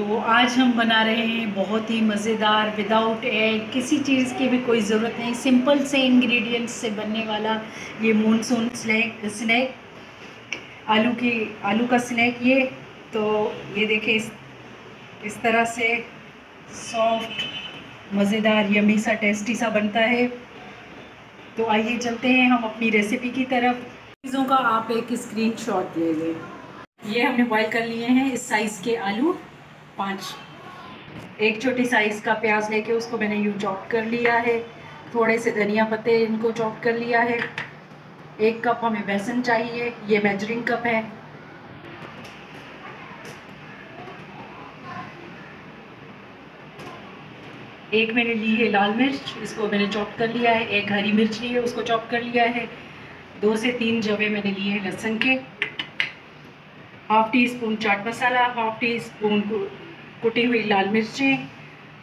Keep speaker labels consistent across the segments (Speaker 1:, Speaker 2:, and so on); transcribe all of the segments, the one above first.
Speaker 1: तो आज हम बना रहे हैं बहुत ही मज़ेदार, विदाउट एग, किसी चीज़ की भी कोई ज़रूरत नहीं, सिंपल से इंग्रेडिएंट्स से बनने वाला ये मानसून स्नैक आलू का स्नैक। ये तो ये देखिए इस तरह से सॉफ्ट, मज़ेदार, यमी सा, टेस्टी सा बनता है। तो आइए चलते हैं हम अपनी रेसिपी की तरफ। चीज़ों का आप एक स्क्रीनशॉट ले लें। ये हमने बॉईल कर लिए हैं इस साइज़ के आलू, 5। एक छोटी साइज़ का प्याज लेके उसको मैंने यूँ चॉप कर लिया है। थोड़े से धनिया पत्ते इनको चॉप कर लिया है। 1 कप हमें बेसन चाहिए, ये मेजरिंग कप है। एक मैंने ली है लाल मिर्च, इसको मैंने चॉप कर लिया है। 1 हरी मिर्च ली है, उसको चॉप कर लिया है। 2 से 3 जवे मैंने लिए हैं लहसुन के। Half tea spoon chaat masala, half tea spoon कुटी हुई लाल मिर्चें,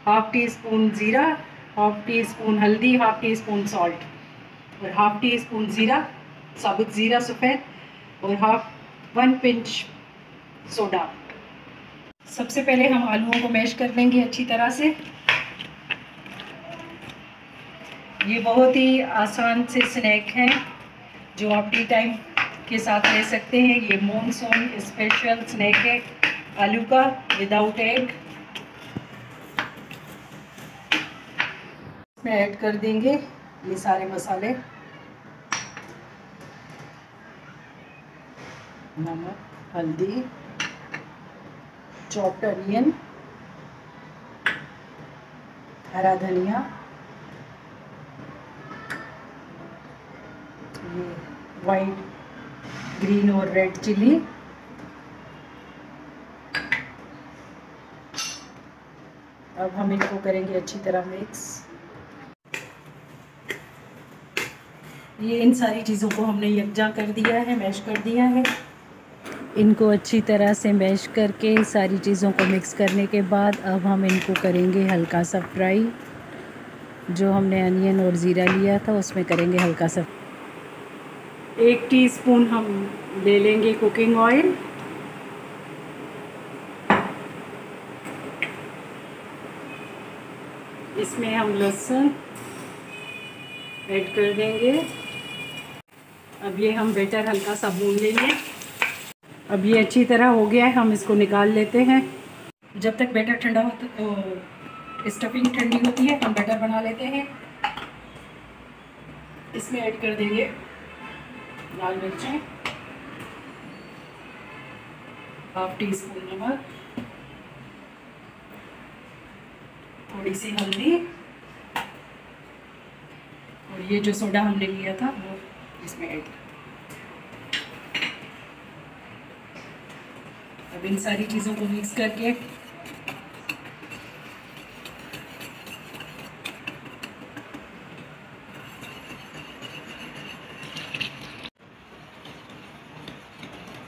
Speaker 1: हाफ़ टी स्पून ज़ीरा, हाफ़ टी स्पून हल्दी, हाफ़ टी स्पून सॉल्ट और हाफ़ टी स्पून ज़ीरा, साबुत ज़ीरा सफ़ेद और 1 पिंच सोडा। सबसे पहले हम आलूओं को मैश कर लेंगे अच्छी तरह से। ये बहुत ही आसान से स्नैक है जो आप टी टाइम के साथ ले सकते हैं। ये मानसून स्पेशल स्नैक है आलू का, विदाउट एग। इसमें ऐड कर देंगे ये सारे मसाले, नमक, हल्दी, चॉप्ड अनियन, हरा धनिया, ये वाइट, ग्रीन और रेड चिली, अब हम इनको करेंगे अच्छी तरह मिक्स। ये इन सारी चीज़ों को हमने यकजा कर दिया है, मैश कर दिया है। इनको अच्छी तरह से मैश करके सारी चीज़ों को मिक्स करने के बाद अब हम इनको करेंगे हल्का सा फ्राई। जो हमने अनियन और ज़ीरा लिया था उसमें करेंगे हल्का सा। 1 टीस्पून हम ले लेंगे कुकिंग ऑयल। इसमें हम लहसुन ऐड कर देंगे। अब ये हम बैटर हल्का सा भून लेंगे। अब ये अच्छी तरह हो गया है, हम इसको निकाल लेते हैं। जब तक बैटर ठंडा होता तो स्टफिंग ठंडी होती है, हम बैटर बना लेते हैं। इसमें ऐड कर देंगे लाल मिर्चें, हाफ़ टी स्पून नमक, थोड़ी सी हल्दी और ये जो सोडा हमने लिया था वो इसमें ऐड। अब इन सारी चीज़ों को मिक्स करके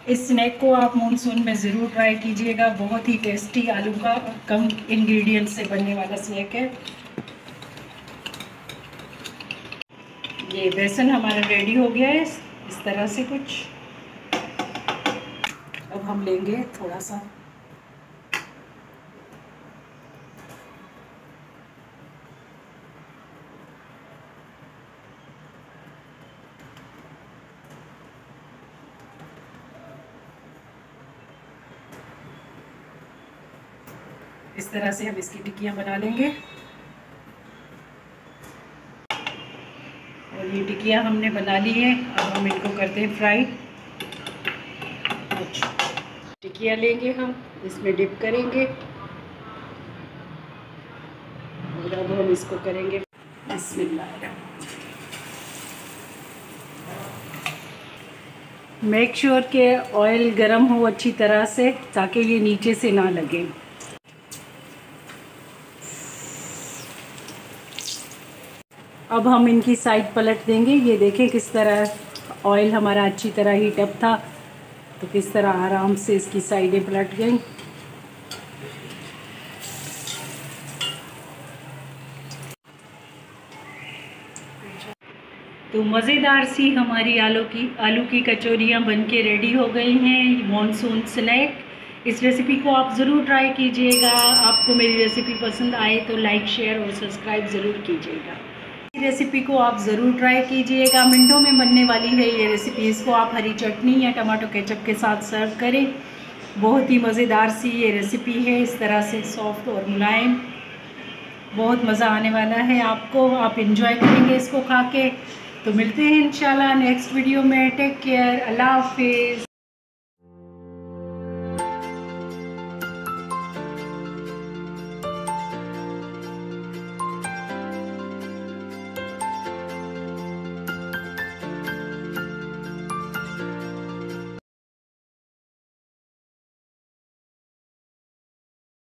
Speaker 1: इस स्नैक को आप मानसून में ज़रूर ट्राई कीजिएगा। बहुत ही टेस्टी आलू का कम इंग्रेडिएंट से बनने वाला स्नैक है। ये बेसन हमारा रेडी हो गया है इस तरह से कुछ। अब हम लेंगे थोड़ा सा इस तरह से हम इसकी टिक्कियाँ बना लेंगे। और ये टिक्कियाँ हमने बना ली है, अब हम इनको करते हैं फ्राई। टिक्कियाँ लेंगे हम, इसमें डिप करेंगे और अब हम इसको करेंगे बिस्मिल्लाह। मेक श्योर कि ऑयल गरम हो अच्छी तरह से ताकि ये नीचे से ना लगे। अब हम इनकी साइड पलट देंगे। ये देखें किस तरह ऑयल हमारा अच्छी तरह हीट अप था, तो किस तरह आराम से इसकी साइडें पलट गई। तो मज़ेदार सी हमारी आलू की कचौरियाँ बनके रेडी हो गई हैं। मानसून स्नैक इस रेसिपी को आप ज़रूर ट्राई कीजिएगा। आपको मेरी रेसिपी पसंद आए तो लाइक, शेयर और सब्सक्राइब ज़रूर कीजिएगा। रेसिपी को आप ज़रूर ट्राई कीजिएगा, मिनटों में बनने वाली है ये रेसिपी। इसको आप हरी चटनी या टमाटो केचप के साथ सर्व करें। बहुत ही मज़ेदार सी ये रेसिपी है, इस तरह से सॉफ्ट और मुलायम, बहुत मज़ा आने वाला है आपको। आप इंजॉय करेंगे इसको खा के। तो मिलते हैं इंशाल्लाह नेक्स्ट वीडियो में। टेक केयर, अल्लाह हाफिज़।